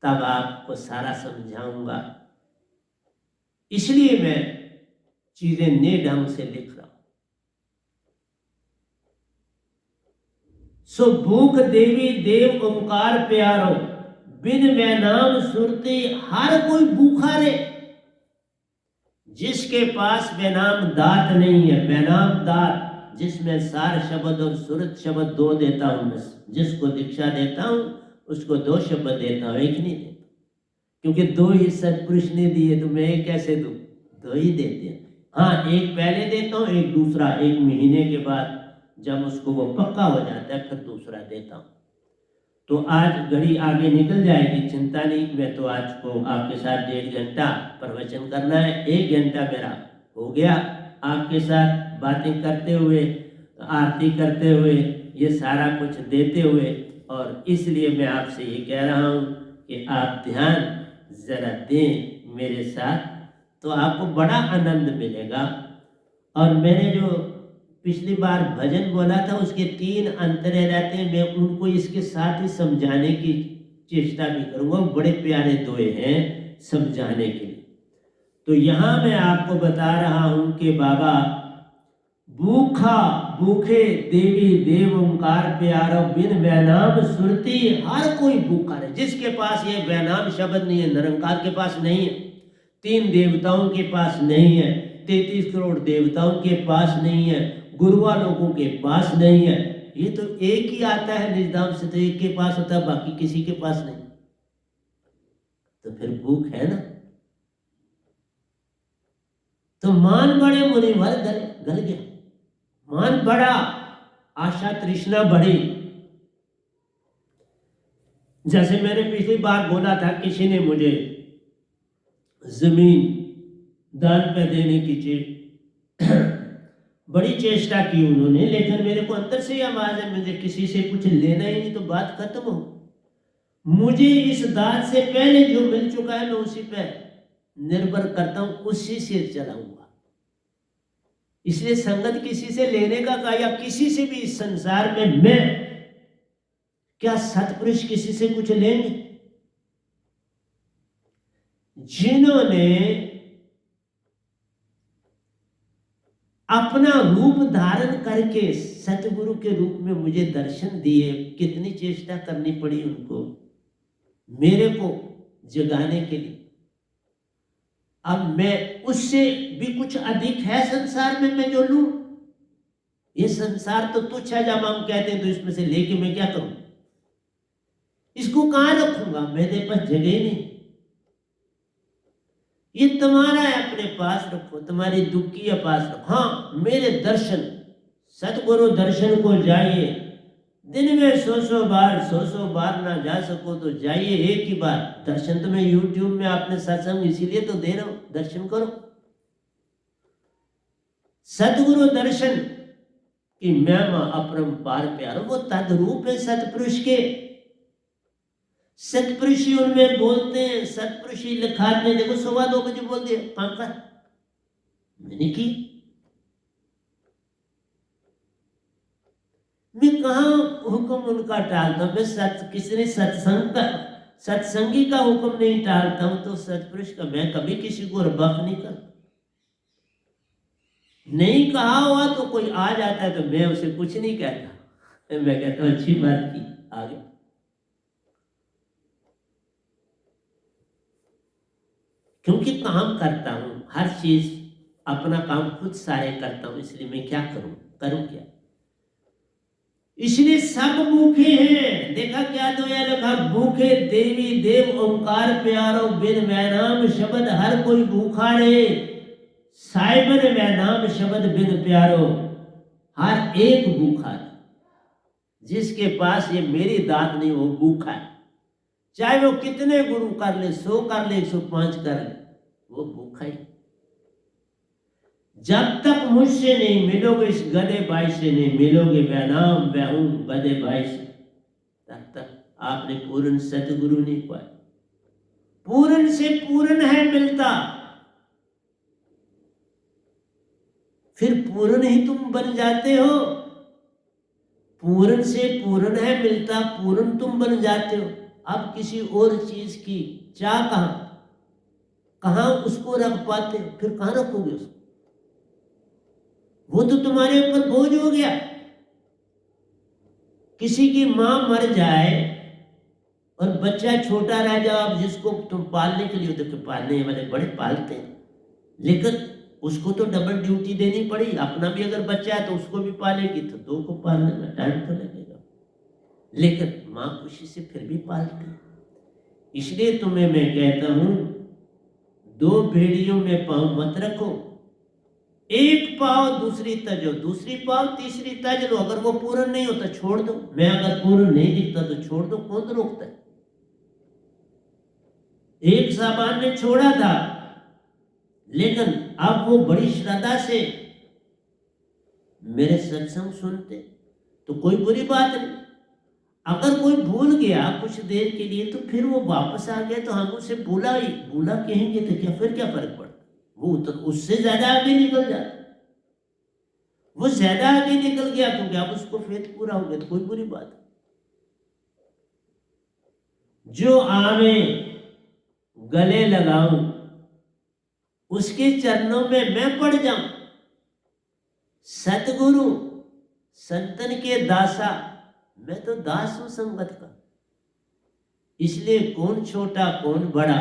तब आपको सारा समझाऊंगा। इसलिए मैं चीजें नए ढंग से लिख रहा हूं। सो भूख देवी देव ओंकार प्यारो, बिन मैं नाम सुरते हर कोई भूखा रे। जिसके पास बेनाम दात नहीं है, बेनाम दात जिसमें सार शब्द और सुरत शब्द दो देता हूं मैं, जिसको दीक्षा देता हूं उसको दो शब्द देता हूं, एक नहीं देता, क्योंकि दो ही सतपुरुष ने दिए तो मैं एक कैसे दूं? दो ही देते हैं। हाँ, एक पहले देता हूं, एक दूसरा, एक महीने के बाद जब उसको वो पक्का हो जाता है फिर दूसरा देता हूं। तो आज घड़ी आगे निकल जाएगी, चिंता नहीं। मैं तो आज को आपके साथ 1.5 घंटा प्रवचन करना है, 1 घंटा मेरा हो गया आपके साथ बातें करते हुए, आरती करते हुए, ये सारा कुछ देते हुए। और इसलिए मैं आपसे ये कह रहा हूँ कि आप ध्यान जरा दें मेरे साथ, तो आपको बड़ा आनंद मिलेगा। और मैंने जो पिछली बार भजन बोला था उसके 3 अंतरे रहते हैं, मैं उनको इसके साथ ही समझाने की चेष्टा भी करूंगा। बड़े प्यारे दोहे हैं समझाने के लिए। तो यहां मैं आपको बता रहा हूं कि बाबा भूखा भूखे देवी देव ओंकार प्यारो, बिन वैनाम सुरती हर कोई भूखा है। जिसके पास ये वैनाम शब्द नहीं है, निरंकार के पास नहीं है, 3 देवताओं के पास नहीं है, 33 करोड़ देवताओं के पास नहीं है, गुरुआ लोगों के पास नहीं है, ये तो एक ही आता है निजधाम से, तो एक के पास होता है, बाकी किसी के पास नहीं। तो फिर भूख है ना। तो मान बड़े मुनिवर गल गया, मान बड़ा, आशा तृष्णा बढ़ी। जैसे मैंने पिछली बार बोला था, किसी ने मुझे जमीन दान पे देने की बड़ी चेष्टा की उन्होंने, लेकिन मेरे को अंदर से आवाज है, मुझे किसी से कुछ लेना ही नहीं, तो बात खत्म हो। मुझे इस दान से पहले जो मिल चुका है मैं उसी पे निर्भर करता हूं, उसी से चलाऊंगा। इसलिए संगत किसी से लेने का कहा, या किसी से भी इस संसार में, मैं क्या सतपुरुष किसी से कुछ लेंगे? जिन्होंने अपना रूप धारण करके सतगुरु के रूप में मुझे दर्शन दिए, कितनी चेष्टा करनी पड़ी उनको मेरे को जगाने के लिए। अब मैं उससे भी कुछ अधिक है संसार में मैं जो लूं, ये संसार तो तुच्छ है जब हम कहते हैं, तो इसमें से लेके मैं क्या करूं? इसको कहां रखूंगा? मेरे पास जगह ही नहीं। ये तुम्हारा है, अपने पास रखो, तुम्हारी दुख की पास रखो। हाँ, मेरे दर्शन, सतगुरु दर्शन को जाइए, दिन में 100 बार ना जा सको तो जाइए एक ही बार दर्शन। तो मैं YouTube में आपने सत्संग इसीलिए तो दे रहा हूं, दर्शन करो। सतगुरु दर्शन की महिमा अपरंपार प्यारो, वो तद्रूप है सतपुरुष के। सतपुरुषी उनमें बोलते हैं, सतपुरुषी लिखाते हैं। देखो 2:15 बजे बोल दिया पंखा मैंने की। मैं कहाँ हुक्म उनका टालता हूं? मैं किसी सत्संग का, सत्संगी का हुक्म नहीं टालता हूं, तो सतपुरुष का मैं कभी किसी को रबफ नहीं करता। नहीं कहा हुआ तो कोई आ जाता है तो मैं उसे कुछ नहीं कहता, मैं कहता हूं अच्छी बात की, आगे। क्योंकि काम करता हूं, हर चीज अपना काम खुद सारे करता हूं, इसलिए मैं क्या करूं क्या? इसलिए सब भूखे हैं। देखा क्या तो यह लिखा, भूखे देवी देव ओंकार प्यारो, बिन वैनाम शब्द हर कोई भूखा रे। साइबन वैनाम शब्द बिन प्यारो, हर एक भूखा है। जिसके पास ये मेरी दात नहीं, वो भूखा है। चाहे वो कितने गुरु कर ले, 100 कर ले, 105 कर ले, वो भूखा ही। जब तक मुझसे नहीं मिलोगे, इस गधे भाई से नहीं मिलोगे, वैनाम वैहूं गधे भाई से, तब तक आपने पूर्ण सतगुरु नहीं पाया। पूर्ण से पूर्ण है मिलता, फिर पूर्ण ही तुम बन जाते हो। पूर्ण से पूर्ण है मिलता, पूर्ण तुम बन जाते हो। अब किसी और चीज की चाह कहाँ उसको रख पाते, फिर कहाँ रखोगे उसको? वो तो तुम्हारे ऊपर बोझ हो गया। किसी की मां मर जाए और बच्चा छोटा रह जाओ, अब जिसको तुम पालने के लिए, तो पालने वाले बड़े पालते हैं, लेकिन उसको तो डबल ड्यूटी देनी पड़ी। अपना भी अगर बच्चा है तो उसको भी पालेगी, तो दो को पालने में टाइम तो लगेगा, लेकिन मां खुशी से फिर भी पालती है। इसलिए तुम्हें मैं कहता हूं, दो भेड़ियों में पांव मत रखो, एक पाव दूसरी तजो, दूसरी पाव तीसरी तज लो। अगर वो पूर्ण नहीं होता छोड़ दो, मैं अगर पूर्ण नहीं दिखता तो छोड़ दो, कौन रोकता है? एक साहबान ने छोड़ा था, लेकिन अब वो बड़ी श्रद्धा से मेरे सत्संग सुनते, तो कोई बुरी बात नहीं। अगर कोई भूल गया कुछ देर के लिए, तो फिर वो वापस आ गया, तो हम उसे भूला कहेंगे तो क्या, फिर क्या फर्क पड़ता? वो तो उससे ज्यादा आगे निकल जाता, वो ज्यादा आगे निकल गया, क्योंकि अब उसको फेथ पूरा हो गया, तो कोई बुरी बात नहीं। जो आवे गले लगाऊं, उसके चरणों में मैं पड़ जाऊं। सतगुरु संतन के दासा, मैं तो दास हूं संगत का। इसलिए कौन छोटा कौन बड़ा,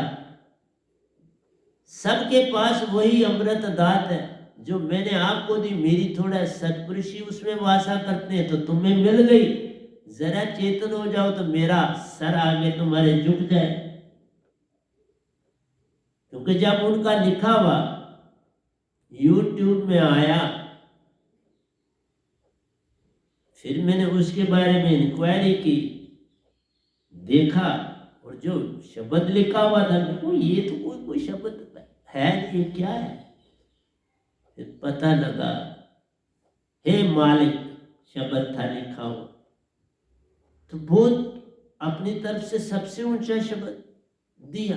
सबके पास वही अमृत दात है जो मैंने आपको दी। मेरी थोड़ा सत्पुरुषी उसमें वासा करते हैं, तो तुम्हें मिल गई। जरा चेतन हो जाओ तो मेरा सर आगे तुम्हारे झुक जाए। क्योंकि जब उनका लिखा हुआ YouTube में आया, फिर मैंने उसके बारे में इंक्वायरी की, देखा, और जो शब्द लिखा हुआ था, ये तो कोई शब्द है, ये क्या है? फिर पता लगा, हे मालिक शब्द था लिखा हुआ। तो बहुत अपनी तरफ से सबसे ऊंचा शब्द दिया,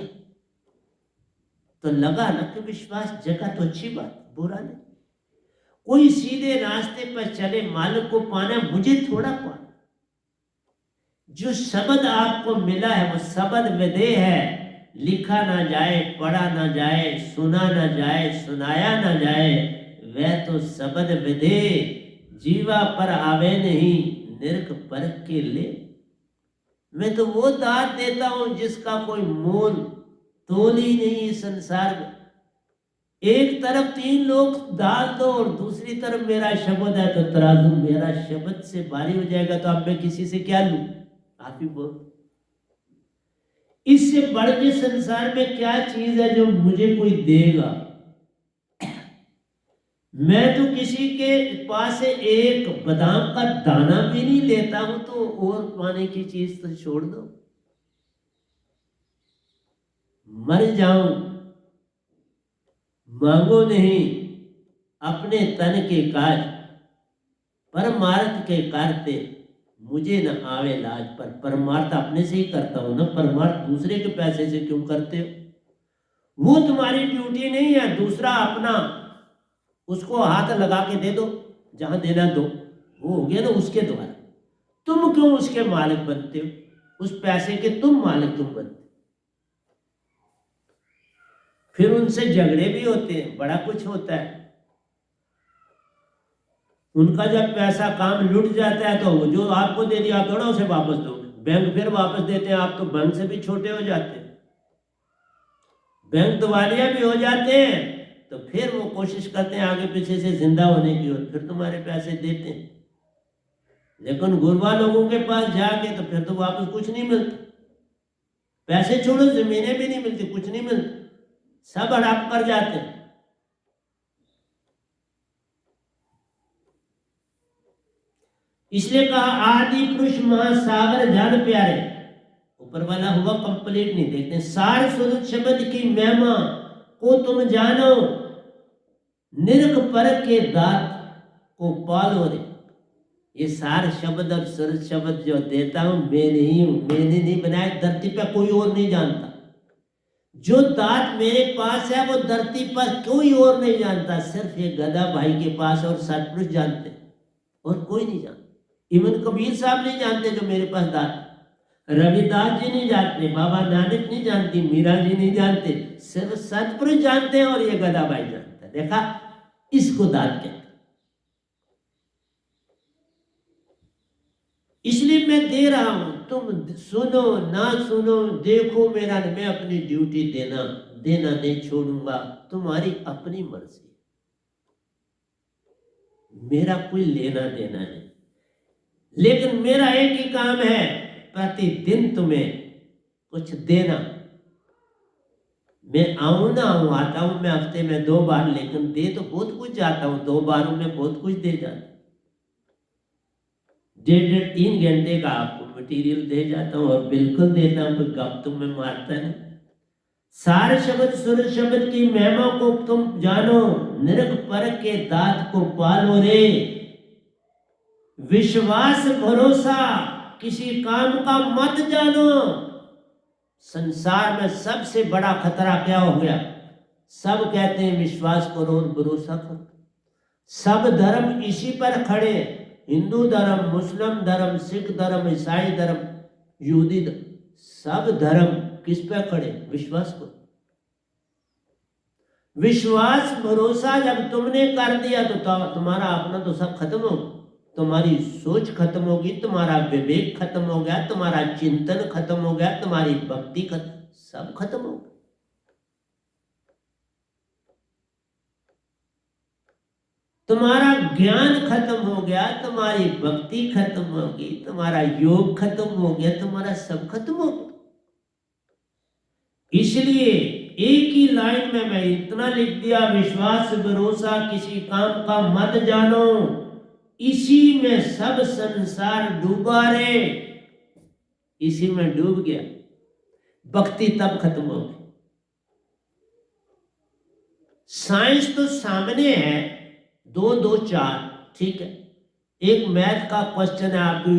तो लगा ना कि विश्वास जगा, तो अच्छी बात, बुरा नहीं। कोई सीधे रास्ते पर चले, मालिक को पाना, मुझे थोड़ा पाना। जो शब्द आपको मिला है वो शब्द विदेह है, लिखा ना जाए, पढ़ा ना जाए, सुना ना जाए, सुनाया ना जाए, वह तो शब्द विदेह जीवा पर आवे नहीं, निरख परख के ले। मैं तो वो दात देता हूं जिसका कोई मोल तोल ही नहीं इस संसार में। एक तरफ 3 लोग डाल दो और दूसरी तरफ मेरा शब्द है, तो तराजू मेरा शब्द से भारी हो जाएगा, तो अब मैं किसी से क्या लूं? आप ही बोल। इससे बढ़ के संसार में क्या चीज है जो मुझे कोई देगा? मैं तो किसी के पास से एक बादाम का दाना भी नहीं लेता हूं, तो और पाने की चीज तो छोड़ दो। मर जाऊं मांगो नहीं अपने तन के काज, परमार्थ के करते मुझे न आवे लाज। पर परमार्थ अपने से ही करता हूं ना, परमार्थ दूसरे के पैसे से क्यों करते हो? वो तुम्हारी ड्यूटी नहीं है। दूसरा अपना उसको हाथ लगा के दे दो, जहां देना दो, वो हो गया ना उसके द्वारा। तुम क्यों उसके मालिक बनते हो? उस पैसे के तुम मालिक क्यों बनते? फिर उनसे झगड़े भी होते हैं, बड़ा कुछ होता है। उनका जब पैसा काम लुट जाता है, तो वो जो आपको दे दिया, आप थोड़ा उसे वापस दोगे। बैंक फिर वापस देते हैं, आप तो बैंक से भी छोटे हो जाते हैं। बैंक दिवालिया भी हो जाते हैं, तो फिर वो कोशिश करते हैं आगे पीछे से जिंदा होने की, और फिर तुम्हारे पैसे देते हैं। लेकिन गुरबा लोगों के पास जाके तो फिर तो वापस कुछ नहीं मिलता। पैसे छोड़ो, जमीनें भी नहीं मिलती, कुछ नहीं मिलता, सब हड़प कर जाते हैं। इसलिए कहा आदि पुरुष महासागर जल प्यारे। ऊपर वाला हुआ कंप्लीट नहीं देखते। सार स्वरूप शब्द की महिमा को तुम जानो, निरख परख के दात को पालो रे। ये सार शब्द और सरल शब्द जो देता हूं, मैं नहीं हूं, मैंने नहीं बनाया, धरती पर कोई और नहीं जानता। जो दात मेरे पास है वो धरती पर कोई और नहीं जानता, सिर्फ ये गदा भाई के पास और सतपुरुष जानते, और कोई नहीं जानता। इवन कबीर साहब नहीं जानते जो मेरे पास दात। रविदास जी नहीं जानते, बाबा नानक नहीं जानती, मीरा जी नहीं जानते, सिर्फ सतपुरुष जानते हैं और ये गदाबाई जानता है। देखा, इसको दान कहते हैं। इसलिए मैं दे रहा हूं, तुम सुनो ना सुनो, देखो मेरा, मैं अपनी ड्यूटी देना नहीं छोड़ूंगा, तुम्हारी अपनी मर्जी, मेरा कोई लेना देना नहीं। लेकिन मेरा एक ही काम है, प्रतिदिन तुम्हें कुछ देना। मैं आऊं ना आऊं, आता हूं मैं हफ्ते में 2 बार, लेकिन दे तो बहुत कुछ जाता हूं, 2 बारों में बहुत कुछ दे जाता हूं। 1.5-3 घंटे का आपको मटेरियल दे जाता हूं, और बिल्कुल देता हूं, कोई गप तुम में मारता नहीं। सार शब्द सुर शब्द की महिमा को तुम जानो, निरख परख के दात को पालो रे। विश्वास भरोसा किसी काम का मत जानो। संसार में सबसे बड़ा खतरा क्या हो गया? सब कहते हैं विश्वास करो और भरोसा करो, सब धर्म इसी पर खड़े, हिंदू धर्म, मुस्लिम धर्म, सिख धर्म, ईसाई धर्म, यहूदी धर्म, सब धर्म किस पर खड़े? विश्वास पर। विश्वास भरोसा जब तुमने कर दिया तो तुम्हारा अपना तो सब खत्म हो, तुम्हारी सोच खत्म होगी, तुम्हारा विवेक खत्म हो गया, तुम्हारा चिंतन खत्म हो गया, तुम्हारी भक्ति खत्म, सब खत्म हो गया। तुम्हारा ज्ञान खत्म हो गया, तुम्हारी भक्ति खत्म हो गई, तुम्हारा योग खत्म हो गया, तुम्हारा सब खत्म हो गया। इसलिए एक ही लाइन में मैं इतना लिख दिया, विश्वास भरोसा किसी काम का मत जानो, इसी में सब संसार डूबा रे। इसी में डूब गया, भक्ति तब खत्म हो गई। साइंस तो सामने है, 2 2 4, ठीक है। एक मैथ का क्वेश्चन है आपकी,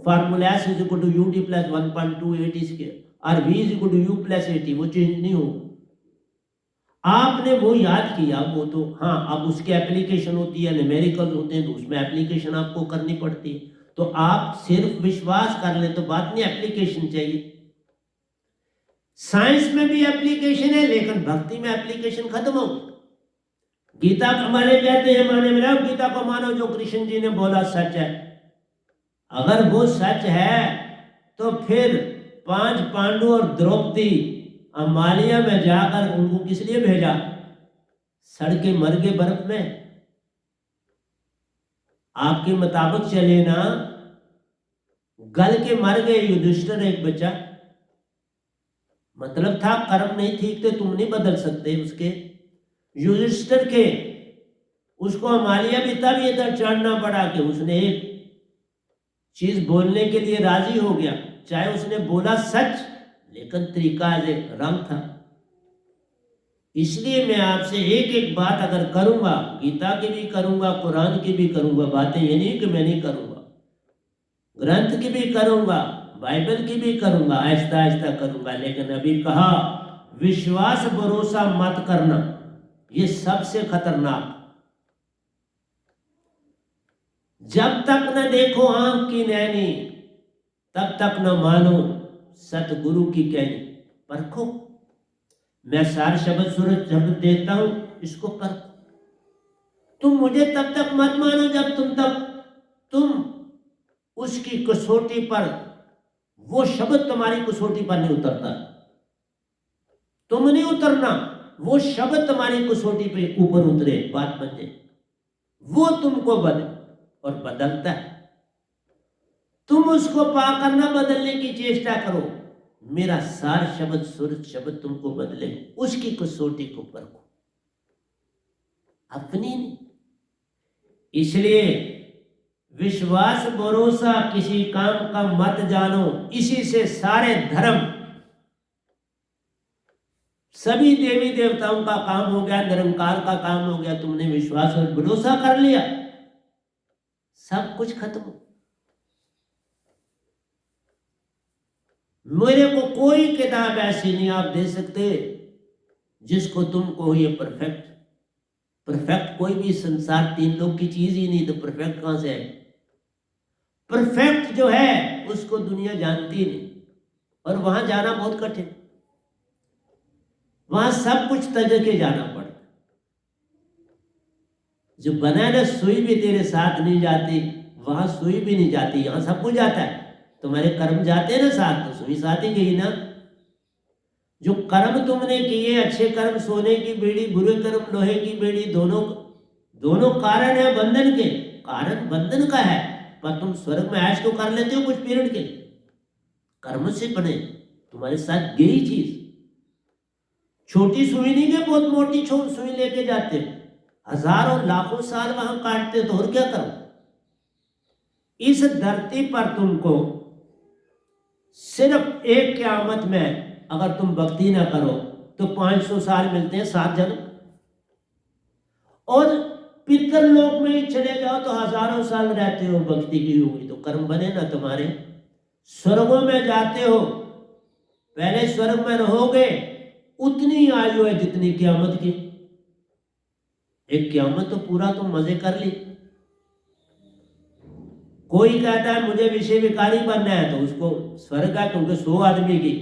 फार्मूला S = UT + 1.28 स्क्वायर और V = U + 80, वो चेंज नहीं हो। आपने वो याद किया, वो तो हाँ, अब उसकी एप्लीकेशन होती है, न्यूमेरिकल होते हैं, तो उसमें एप्लीकेशन आपको करनी पड़ती है। तो आप सिर्फ विश्वास कर ले तो बात नहीं, एप्लीकेशन चाहिए। साइंस में भी एप्लीकेशन है, लेकिन भक्ति में एप्लीकेशन खत्म हो। गीता हमारे कहते हैं माने मिला, गीता को मानो जो कृष्ण जी ने बोला सच है। अगर वो सच है तो फिर 5 पांडु और द्रौपदी अमालिया में जाकर उनको किस लिए भेजा? सड़के मर गए बर्फ में। आपके मुताबिक चले ना, गल के मर गए युधिष्ठिर एक बच्चा, मतलब था कर्म नहीं ठीक थे, तुम नहीं बदल सकते उसके। युधिष्ठिर के उसको अमालिया भी तब ये तक चढ़ना पड़ा कि उसने एक चीज बोलने के लिए राजी हो गया, चाहे उसने बोला सच, लेकिन तरीका रंग था। इसलिए मैं आपसे एक एक बात अगर करूंगा, गीता की भी करूंगा, कुरान की भी करूंगा बातें, ये नहीं कि मैं नहीं करूंगा, ग्रंथ की भी करूंगा, बाइबल की भी करूंगा, आहिस्ता आहिस्ता करूंगा। लेकिन अभी कहा विश्वास भरोसा मत करना, ये सबसे खतरनाक। जब तक न देखो आंख की नैनी, तब तक न मानो सतगुरु की कहनी। परखो, मैं सार शब्द सूरज शब्द देता हूं, इसको परखो। तुम मुझे तब तक मत मानो जब तुम उसकी कसौटी पर, वो शब्द तुम्हारी कसौटी पर नहीं उतरता। तुम नहीं उतरना, वो शब्द तुम्हारी कसौटी पे ऊपर उतरे, बात बन जाए, वो तुमको बदले और बदलता है। तुम उसको पाकर ना बदलने की चेष्टा करो, मेरा सार शब्द सूरज शब्द तुमको बदले, उसकी कसौटी को परखो, अपनी नहीं। इसलिए विश्वास भरोसा किसी काम का मत जानो, इसी से सारे धर्म, सभी देवी देवताओं का काम हो गया, निरंकार का काम हो गया। तुमने विश्वास और भरोसा कर लिया, सब कुछ खत्म हो। मेरे को कोई किताब ऐसी नहीं आप दे सकते जिसको तुमको ये परफेक्ट कोई भी संसार 3 लोग की चीज ही नहीं, तो परफेक्ट कहां से है? परफेक्ट जो है उसको दुनिया जानती नहीं, और वहां जाना बहुत कठिन। वहां सब कुछ तज के जाना पड़ता। जो बना ना, सुई भी तेरे साथ नहीं जाती, वहां सुई भी नहीं जाती, यहां सब कुछ जाता है। तुम्हारे कर्म जाते हैं ना साथ, तो सुई साथ ही गई ना। जो कर्म तुमने किए, अच्छे कर्म सोने की बेड़ी, बुरे कर्म लोहे की बेड़ी, दोनों दोनों कारण है बंधन के। कारण बंधन का है, पर तुम स्वर्ग में ऐश तो कर लेते हो कुछ पीरियड के, कर्म से बने तुम्हारे साथ गई चीज। छोटी सुई नहीं के बहुत मोटी सुई लेके जाते हो, हजारों लाखों साल वहां काटते हो, तो और क्या करो। इस धरती पर तुमको सिर्फ एक क़यामत में अगर तुम भक्ति ना करो तो 500 साल मिलते हैं, 7 जन्म। और पितर लोक में ही चले जाओ तो हजारों साल रहते हो, भक्ति की होगी तो कर्म बने ना तुम्हारे। स्वर्गों में जाते हो, पहले स्वर्ग में रहोगे, उतनी आयु है जितनी क़यामत की। एक क़यामत तो पूरा तुम मजे कर ली। कोई कहता है मुझे विषय विकारी बनना है, तो उसको स्वर्ग है, क्योंकि 100 आदमी की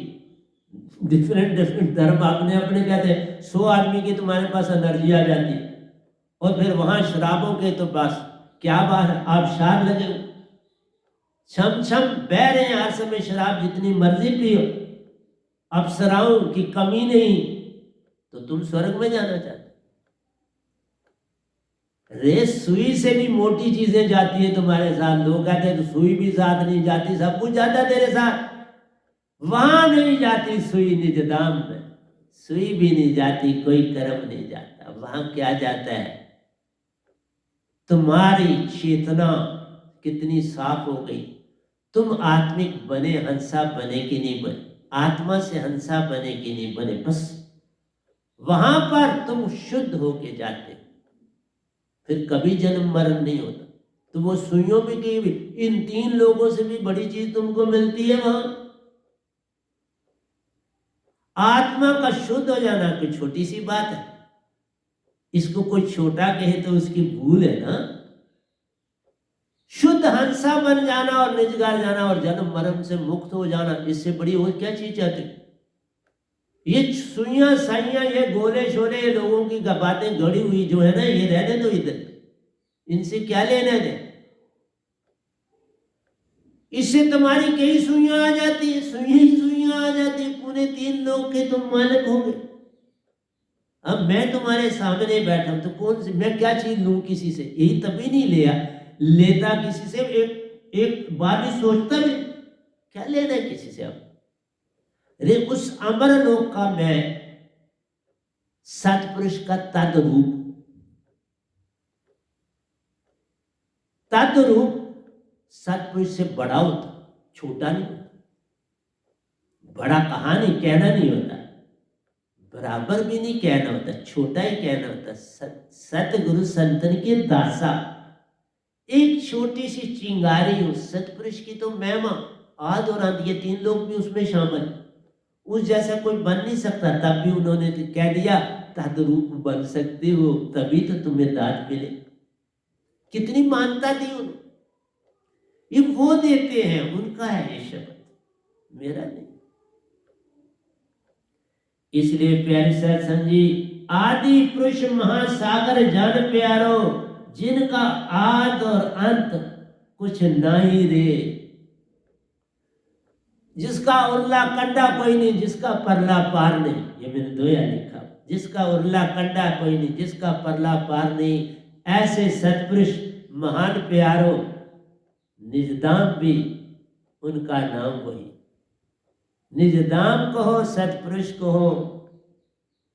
डिफरेंट धर्म अपने अपने कहते हैं, 100 आदमी की तुम्हारे पास एनर्जी आ जाती है। और फिर वहां शराबों के तो बस क्या बात है, आप शार लगे हो, छम छम बह रहे हैं हर समय शराब, जितनी मर्जी पियो, अप्सराओं की कमी नहीं। तो तुम स्वर्ग में जाना चाहते, रे सुई से भी मोटी चीजें जाती है तुम्हारे साथ। लोग कहते हैं तो सुई भी साथ नहीं जाती, सब कुछ जाता है तेरे साथ। वहां नहीं जाती सुई निजधाम में, सुई भी नहीं जाती, कोई कर्म नहीं जाता। वहां क्या जाता है, तुम्हारी चेतना कितनी साफ हो गई। तुम आत्मिक बने, हंसा बने कि नहीं बने, आत्मा से हंसा बने कि नहीं बने, बस वहां पर तुम शुद्ध होके जाते, फिर कभी जन्म मरण नहीं होता। तो वो सुइयों में की इन 3 लोगों से भी बड़ी चीज तुमको मिलती है वहां। आत्मा का शुद्ध हो जाना कोई छोटी सी बात है, इसको कोई छोटा कहे तो उसकी भूल है ना। शुद्ध हंसा बन जाना और निजगार जाना और जन्म मरण से मुक्त हो जाना, इससे बड़ी और क्या चीज चाहते। ये सुइयां साइयां, ये गोले शोले, ये लोगों की बातें गड़ी हुई जो है ना, ये रहने दो इधर, इनसे क्या लेना दे। इससे तुम्हारी कई सुइयां आ जाती है, सुइयां आ जाती है, पूरे 3 लोग के तुम मालिक हो गए। अब मैं तुम्हारे सामने बैठा हूं तो कौन सी, मैं क्या चीज लूं किसी से, यही तभी नहीं लिया, लेता किसी से एक बार भी सोचता भी क्या लेना है किसी से। अब रे उस अमर लोक का मैं सतपुरुष का तद्रूप सतपुरुष से बड़ा होता, छोटा नहीं होता। बड़ा कहानी कहना नहीं होता, बराबर भी नहीं कहना होता, छोटा ही कहना होता। सतगुरु संतन के दासा, एक छोटी सी चिंगारी हो सतपुरुष की तो महिमा आद और अंत, ये 3 लोग भी उसमें शामिल। उस जैसा कोई बन नहीं सकता, तब भी उन्होंने तो कह दिया तद्रूप बन सकते हो, तभी तो तुम्हें दाद मिले। कितनी मानता दी उन्होंने, ये वो देते हैं, उनका है ये शब्द, मेरा नहीं। इसलिए प्यारे सत्संग जी, आदि पुरुष महासागर जान प्यारो, जिनका आद और अंत कुछ नहीं रे। जिसका उरला कंडा कोई नहीं, जिसका परला पार नहीं, ये मैंने दोया लिखा, जिसका उरला कंडा कोई नहीं, जिसका परला पार नहीं, ऐसे सतपुरुष महान प्यारो, निजदाम भी उनका नाम वही। निजदाम कहो, सतपुरुष कहो,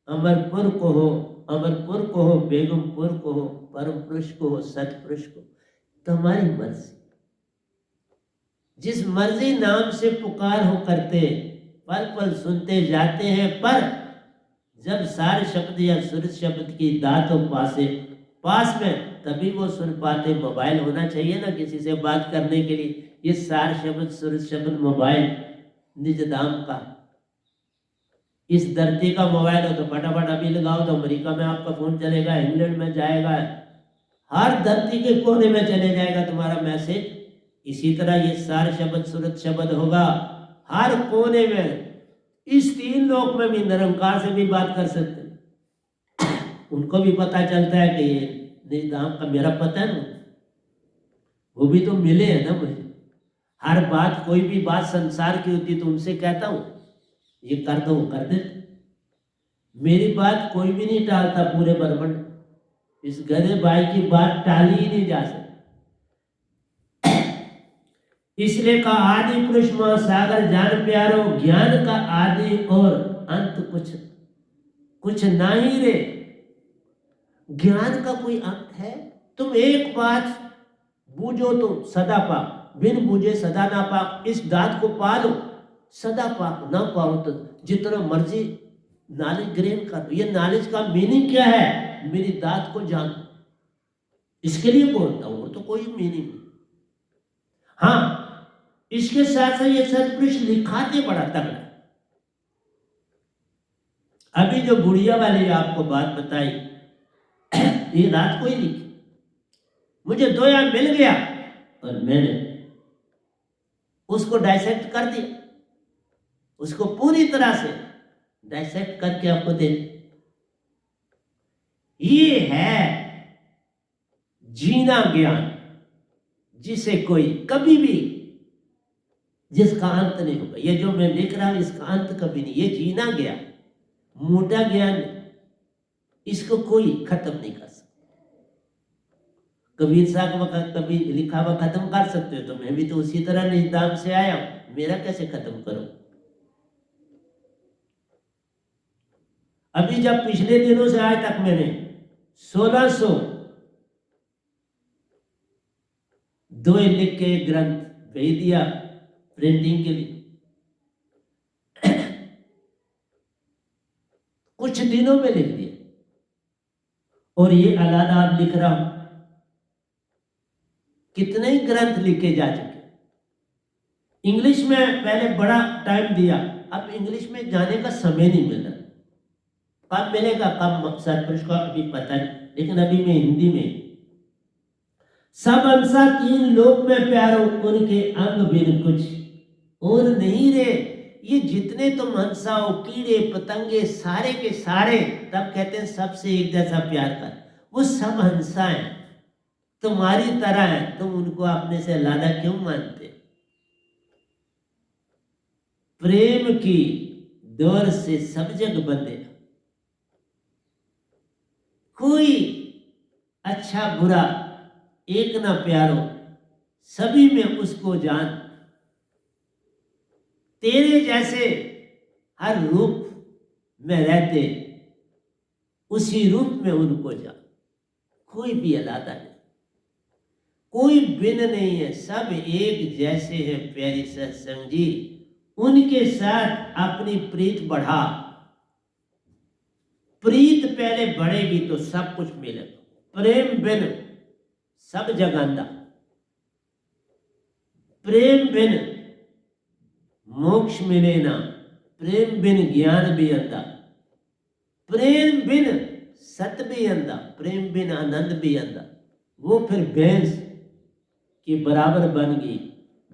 अमरपुर कहो, अमरपुर कहो, बेगमपुर कहो, परम पुरुष कहो, सतपुरुष को, तुम्हारी मर्जी। जिस मर्जी नाम से पुकार हो करते, पल पल सुनते जाते हैं, पर जब सार शब्द या सुर शब्द की दात हो पास में, तभी वो सुन पाते। मोबाइल होना चाहिए ना किसी से बात करने के लिए, ये सार शब्द सुर शब्द मोबाइल निजदाम का, इस धरती का मोबाइल हो तो फटाफट अभी लगाओ तो अमेरिका में आपका फोन चलेगा, इंग्लैंड में जाएगा, हर धरती के कोने में चले जाएगा तुम्हारा मैसेज। इसी तरह ये सार शब्द सूरत शब्द होगा हर कोने में। इस 3 लोक में भी निरंकार से भी बात कर सकते हैं। उनको भी पता चलता है कि ये निजाम का मेरा पता है ना, वो भी तो मिले हैं ना मुझे। हर बात, कोई भी बात संसार की होती तो उनसे कहता हूँ ये कर दो, वो कर देते। मेरी बात कोई भी नहीं टालता पूरे ब्रह्मांड। इस गधे भाई की बात टाली ही नहीं जा सकती। इसलिए का आदि पुरुष महासागर जान प्यारो, ज्ञान का आदि और अंत कुछ ना ही रे। ज्ञान का कोई अंत है? तुम एक बात बूझो तो सदा पाक, बिन बूझे सदा ना पाक। इस दात को पालो, सदा पाक। ना पाओ तो जितना मर्जी नॉलेज ग्रहण करो। ये नॉलेज का मीनिंग क्या है? मेरी दात को जानो, इसके लिए बोलता हूं, तो कोई मीनिंग नहीं। हाँ, इसके साथ साथ ये सतपुरुष लिखाते बड़ा तगड़ा। अभी जो गुड़िया वाली आपको बात बताई, ये रात को ही लिखी। मुझे दोया मिल गया और मैंने उसको डाइसेक्ट कर दिया, उसको पूरी तरह से डाइसेक्ट करके आपको दे। ये है जीना ज्ञान, जिसे कोई कभी भी, जिसका अंत नहीं होगा। ये जो मैं लिख रहा हूं इसका अंत कभी नहीं। ये जीना ज्ञान, मोटा ज्ञान, इसको कोई खत्म नहीं कर सकता। कबीर साहब का कभी लिखा हुआ खत्म कर सकते हो, तो मैं भी तो उसी तरह निजाम से आया हूं, मेरा कैसे खत्म करूं? अभी जब पिछले दिनों से आज तक मैंने 1600 2 लिख के ग्रंथ भेज दिया प्रिंटिंग के लिए। कुछ दिनों में लिख दिया। और ये अलादाब लिख रहा हूं। कितने ही ग्रंथ लिखे जा चुके। इंग्लिश में पहले बड़ा टाइम दिया, अब इंग्लिश में जाने का समय नहीं मिल रहा। कब मिलेगा, कब सतपुरुष को अभी पता नहीं, लेकिन अभी मैं हिंदी में। सब अंसा 3 लोक में प्यारो, उनके अंग बिन कुछ और नहीं रे। ये जितने तुम हंसा हो, कीड़े पतंगे सारे के सारे, तब कहते हैं सबसे एक जैसा प्यार कर। वो सब हंसा है, तुम्हारी तरह है, तुम उनको अपने से लादा क्यों मानते? प्रेम की डोर से सब जग बंधे, कोई अच्छा बुरा एक ना प्यारो, सभी में उसको जान। तेरे जैसे हर रूप में रहते, उसी रूप में उनको जान। कोई भी अलादा नहीं, कोई भिन्न नहीं है, सब एक जैसे हैं प्यारी सत्संग जी। उनके साथ अपनी प्रीत बढ़ा। प्रीत पहले बढ़ेगी तो सब कुछ मिलेगा। प्रेम बिन सब जगंदा, प्रेम बिन मोक्ष मिले ना, प्रेम बिन ज्ञान भी अंधा, प्रेम बिन सत भी अंधा, प्रेम बिन आनंद भी अंधा। वो फिर भैंस की बराबर बन गई।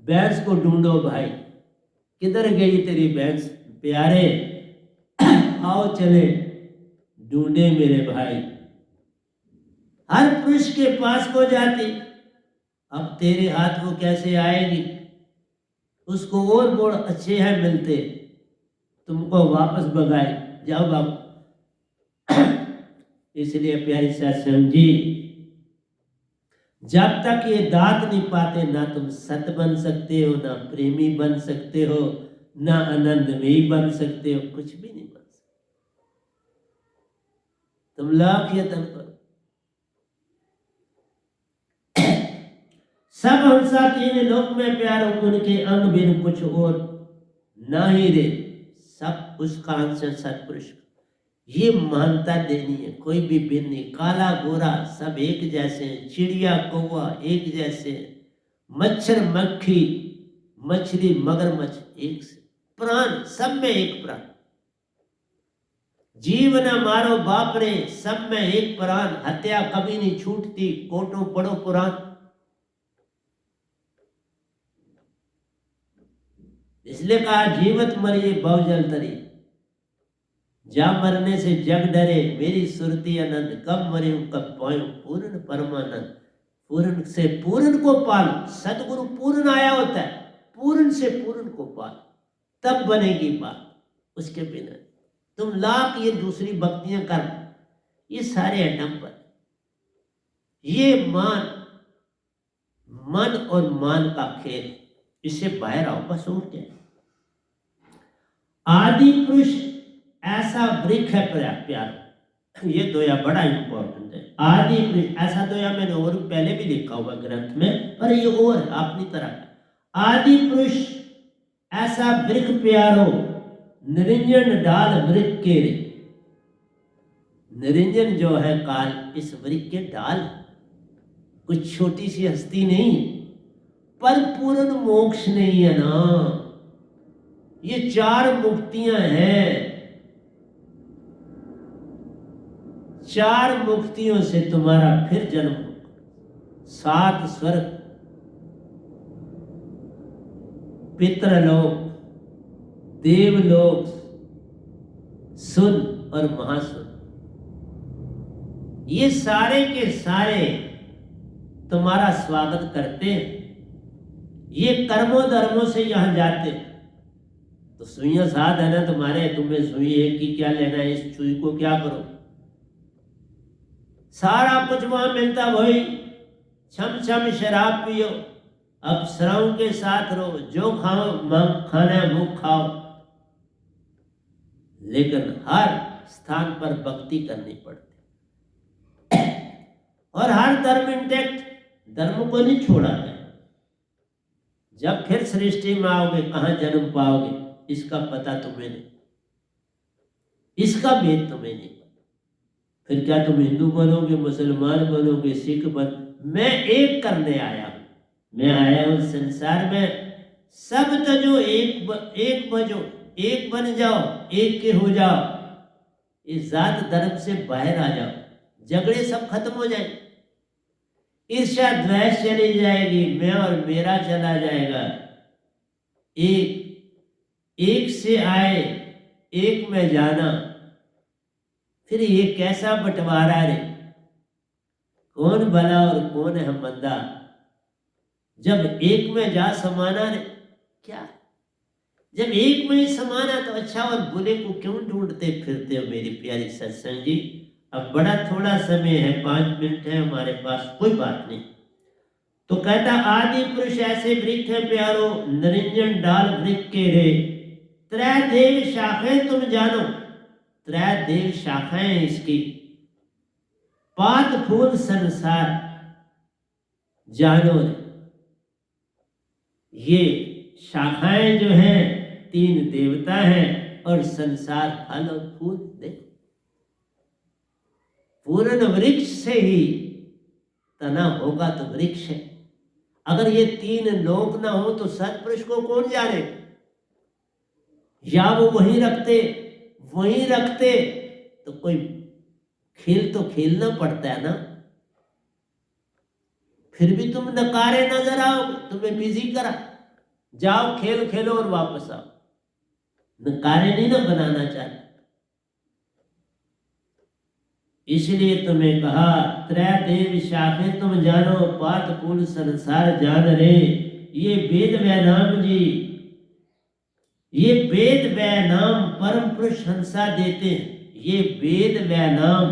भैंस को ढूंढो भाई, किधर गई तेरी भैंस? प्यारे आओ चले ढूंढे मेरे भाई। हर पुरुष के पास को जाती, अब तेरे हाथ वो कैसे आएगी? उसको और बोल अच्छे हैं मिलते, तुमको वापस भगाए, जाओ बाबू। इसलिए प्यारी सत्संग जी, जब तक ये दात नहीं पाते, ना तुम सत बन सकते हो, ना प्रेमी बन सकते हो, ना आनंदमयी बन सकते हो, कुछ भी नहीं बन सकते। तुम लाख यत्न करो। सब हंसा 3 लोक में प्यार, उनके अंग बिन कुछ और ना ही रे। सब उसका अंश है सतपुरुष। ये मानता देनी है, कोई भी भिन्न नहीं। काला गोरा सब एक जैसे हैं, चिड़िया कौवा एक जैसे हैं, मच्छर मक्खी मछली मगरमच्छ एक से, प्राण सब में एक प्राण। जीव न मारो बाप रे, सब में एक प्राण। हत्या कभी नहीं छूटती, कोटो पढ़ो पुराण। इसलिए कहा जीवत मरिए बहुजल तरी, जा मरने से जग डरे, मेरी सुरती अनंत, कब मरे कब पाऊं पूर्ण परमानंद। पूर्ण से पूर्ण को पालो, सतगुरु पूर्ण आया होता है, पूर्ण से पूर्ण को पालो, तब बनेगी बात। उसके बिना तुम लाख ये दूसरी भक्तियां कर, ये सारे अडंबर, ये मन और मान का खेल, इससे बाहर आओ बस। और क्या, आदि पुरुष ऐसा वृक्ष है प्यार, ये दोया बड़ा इंपॉर्टेंट है। आदि पुरुष ऐसा दोया मैंने और पहले भी लिखा हुआ ग्रंथ में, पर ये और अपनी तरह का। आदि पुरुष ऐसा वृक्ष प्यारो, निरंजन डाल वृक्ष के रे। निरंजन जो है काल, इस वृक्ष के डाल, कुछ छोटी सी हस्ती नहीं, पर पूर्ण मोक्ष नहीं है ना। ये चार मुक्तियां हैं, चार मुक्तियों से तुम्हारा फिर जन्म होगा। 7 स्वर्ग, पितृलोक, देवलोक, सुन और महासुन, ये सारे के सारे तुम्हारा स्वागत करते हैं। ये कर्मों धर्मों से यहां जाते, तो सुइयां साथ है ना तुम्हारे, तुम्हें सुई एक की क्या लेना है, इस सुई को क्या करो, सारा कुछ वहां मिलता। वही छम छम शराब पियो, अप्सराओं के साथ रहो, जो खाओ खाना है वो खाओ, लेकिन हर स्थान पर भक्ति करनी पड़ती, और हर धर्म इंटेक्ट, धर्म को नहीं छोड़ा है। जब फिर सृष्टि में आओगे कहां जन्म पाओगे, इसका पता तुम्हें नहीं, इसका भेद तुम्हें नहीं। फिर क्या तुम हिंदू बनोगे, मुसलमान बनोगे, सिख बन, मैं एक करने आया हूं। मैं आया हूं संसार में, सब तजो एक बजो, एक बन जाओ, एक के हो जाओ, इस जात धर्म से बाहर आ जाओ, झगड़े सब खत्म हो जाए, ईर्ष्या द्वेष चली जाएगी, मैं और मेरा चला जाएगा। एक से आए, एक में जाना, फिर ये कैसा बंटवारा रे, कौन भला और कौन है मंदा, जब एक में जा समाना रे। क्या, जब एक में ही समाना तो अच्छा, और बुरे को क्यों ढूंढते फिरते हो मेरी प्यारी सत्संग जी। अब बड़ा थोड़ा समय है, 5 मिनट है हमारे पास, कोई बात नहीं। तो कहता आदि पुरुष ऐसे वृक्ष है प्यारो, निरंजन डाल वृक्ष के रे, त्रय देव शाखाएं तुम जानो, त्रय देव शाखाएं इसकी, पात फूल संसार जानो रे। ये शाखाएं जो हैं 3 देवता हैं, और संसार फल और फूल। देखो पूर्ण वृक्ष से ही तना होगा तो वृक्ष है। अगर ये 3 लोक ना हो तो सत्पुरुष को कौन जाने, या वो वहीं रखते तो कोई खेल तो खेलना पड़ता है ना। फिर भी तुम नकारे नजर आओगे, तुम्हें बिजी करा, जाओ खेल खेलो और वापस आओ, नकारे नहीं ना बनाना चाहते। इसलिए तुम्हें कहा त्रय देव शाखें तुम जानो, पात फूल संसार जान रे। ये वेद व नाम जी, ये वेद व नाम परम पुरुष हंसा देते हैं, ये वेद व नाम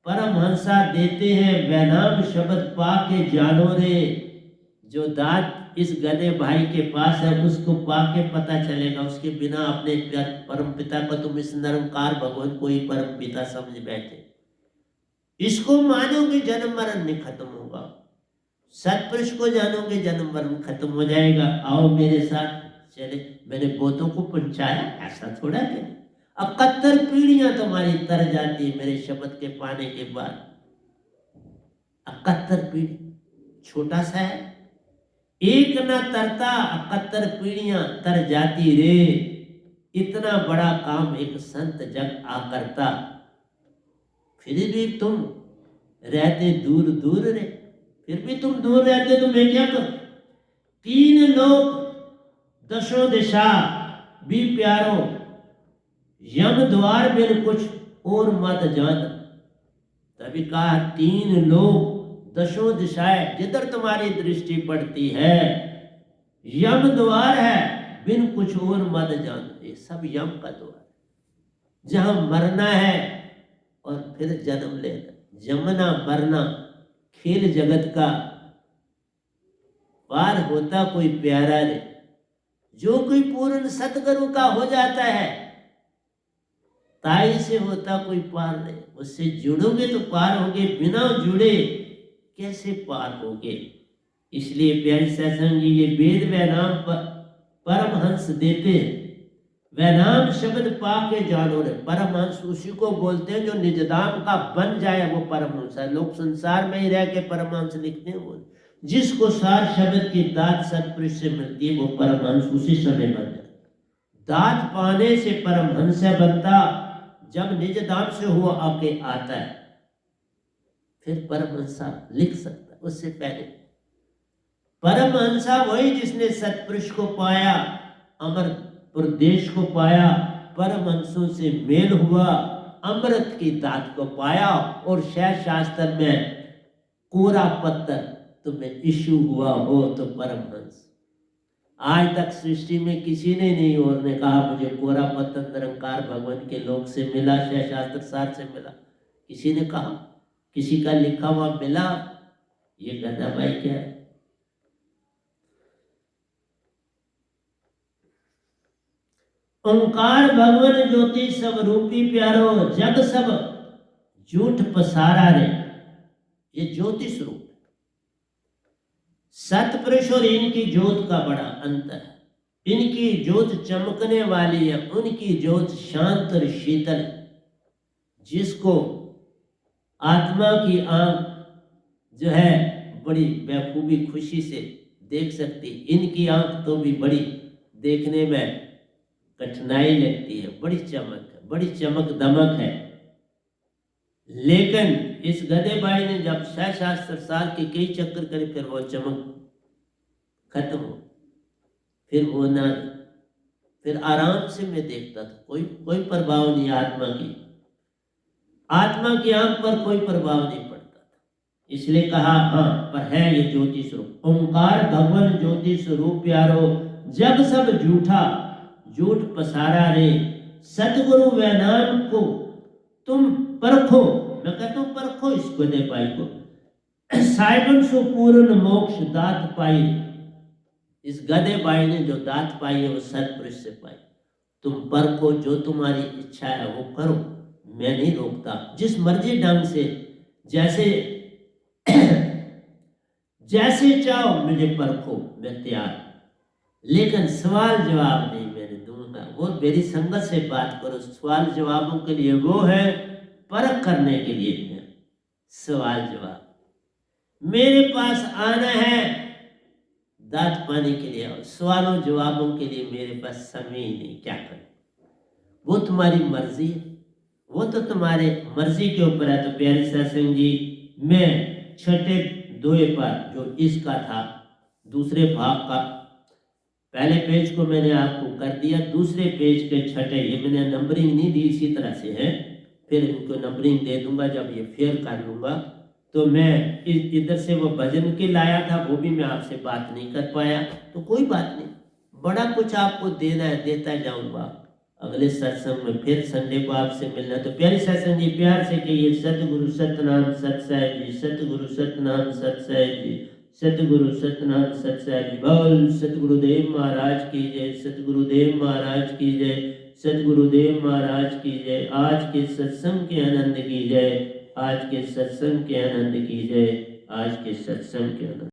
परम हंसा देते हैं, व नाम शब्द पा के जानो रे। जो दात इस गधे भाई के पास है उसको पाके पता चलेगा, उसके बिना अपने परम पिता को तुम इस निरंकार भगवान को ही परम पिता समझ बैठे, इसको मानोगे जन्म मरण नहीं खत्म होगा, सत्पुरुष को जानोगे जन्म मरण खत्म हो जाएगा। आओ मेरे साथ चले, मैंने बोतों को पहुंचाया ऐसा थोड़ा है, 71 पीढ़ियां तुम्हारी तर जाती है मेरे शब्द के पाने के बाद। 71 पीढ़ी छोटा सा है, एक न तरता 71 पीढ़ियां तर जाती रे। इतना बड़ा काम एक संत जग आ करता, फिर भी तुम रहते दूर दूर रे, फिर भी तुम दूर रहते तो मैं क्या करूं। 3 लोग दसों दिशा भी प्यारो, यम द्वार बिन कुछ और मत जान। तभी कहा 3 लोग, दसों दिशाएं, जिधर तुम्हारी दृष्टि पड़ती है यम द्वार है, बिन कुछ और मत जान। ये सब यम का द्वार है, जहां मरना है और फिर जन्म लेना, जमना मरना, खेल जगत का पार होता कोई प्यारा रे। जो कोई पूर्ण सतगुरु का हो जाता है, ताई से होता कोई पार नहीं। उससे जुड़ोगे तो पार होगे, बिना जुड़े कैसे पार होगे। इसलिए प्यारी सत्संग जी ये वेद व नाम परमहंस देते हैं। वह नाम शब्द पाके जानो रे। परमहंस उसी को बोलते हैं जो निजधाम का बन जाए, वो परमहंस है। लोग संसार में ही रह के परमहंस लिखते हैं। वो जिसको सार शब्द की दात सतपुरुष से मिलती है, वो परमहंस उसी समय बन जाए। दात पाने से परमहंस बनता जब निज धाम से हुआ आके आता है, फिर परमहंसा लिख सकता। उससे पहले परमहंसा वही जिसने सतपुरुष को पाया, अमर प्रदेश को पाया, परमहंसों से मेल हुआ, अमृत की दात को पाया। और शैव शास्त्र में कोरा पत्थर तुम्हें इशू हुआ हो तो परमहंस। आज तक सृष्टि में किसी ने नहीं और ने कहा मुझे कोरा पत्थर निरंकार भगवान के लोक से मिला, शैव शास्त्र सार से मिला। किसी ने कहा, किसी का लिखा हुआ मिला? ये गधा भाई क्या है? ओंकार भगवान ज्योति सब रूपी प्यारो, जग सब झूठ पसारा रे। ये ज्योतिष रूप है। सतपुरुष और इनकी ज्योत का बड़ा अंतर है। इनकी ज्योत चमकने वाली है, उनकी ज्योत शांत और शीतल। जिसको आत्मा की आंख जो है बड़ी बेखूबी खुशी से देख सकती, इनकी आंख तो भी बड़ी देखने में कठिनाई लगती है। बड़ी चमक है, बड़ी चमक दमक है। लेकिन इस गधे भाई ने जब शैव शास्त्र सार के कई चक्कर करे, फिर वो चमक खत्म हो, फिर वो ना, फिर आराम से मैं देखता था। कोई प्रभाव नहीं आत्मा की, आत्मा की आंख पर कोई प्रभाव नहीं पड़ता था। इसलिए कहा हाँ, पर है ये ज्योति स्वरूप। ओंकार भगवान ज्योति स्वरूप प्यारो, जब सब झूठा झूठ पसारा रे। सतगुरु व नाम को तुम परखो। मैं कहता हूं परखो इस गधे पाई को। साइबन सो पूर्ण मोक्ष दात पाई। इस गधे भाई ने जो दात पाई है वो सतपुरुष से पाई। तुम परखो, जो तुम्हारी इच्छा है वो करो, मैं नहीं रोकता। जिस मर्जी ढंग से जैसे जैसे चाहो मुझे परखो, मैं तैयार। लेकिन सवाल जवाब नहीं मैंने दूंगा। वो मेरी संगत से बात करो। सवाल जवाबों के लिए वो है, परख करने के लिए है। सवाल जवाब मेरे पास आना है, दात पाने के लिए। सवालों जवाबों के लिए मेरे पास समय ही नहीं। क्या करें? वो तुम्हारी मर्जी है, वो तो तुम्हारे मर्जी के ऊपर है। तो प्यारे सत्संग जी, मैं छठे दोहे पर जो इसका था, दूसरे भाग का पहले पेज को मैंने आपको कर दिया, दूसरे पेज के छठे, ये मैंने नंबरिंग नहीं दी, इसी तरह से है। फिर इनको नंबरिंग दे दूंगा जब ये फेयर कर लूंगा। तो मैं इधर से वो भजन के लाया था, वो भी मैं आपसे बात नहीं कर पाया। तो कोई बात नहीं, बड़ा कुछ आपको देना है, देता जाऊंगा। अगले सत्संग में फिर संडे को आपसे मिलना। तो प्यारे सत्संग जी, प्यार से कहिए सतगुरु सतनाम सत साहिब जी, सतगुरु सतनाम सत साहिब जी, सतगुरु सतनाम सत साहिब जी। बोल सतगुरुदेव महाराज की जय, सतगुरुदेव महाराज की जय, सतगुरुदेव महाराज की जय। आज के सत्संग के आनंद की जय, आज के सत्संग के आनंद की जय, आज के सत्संग के आनंद।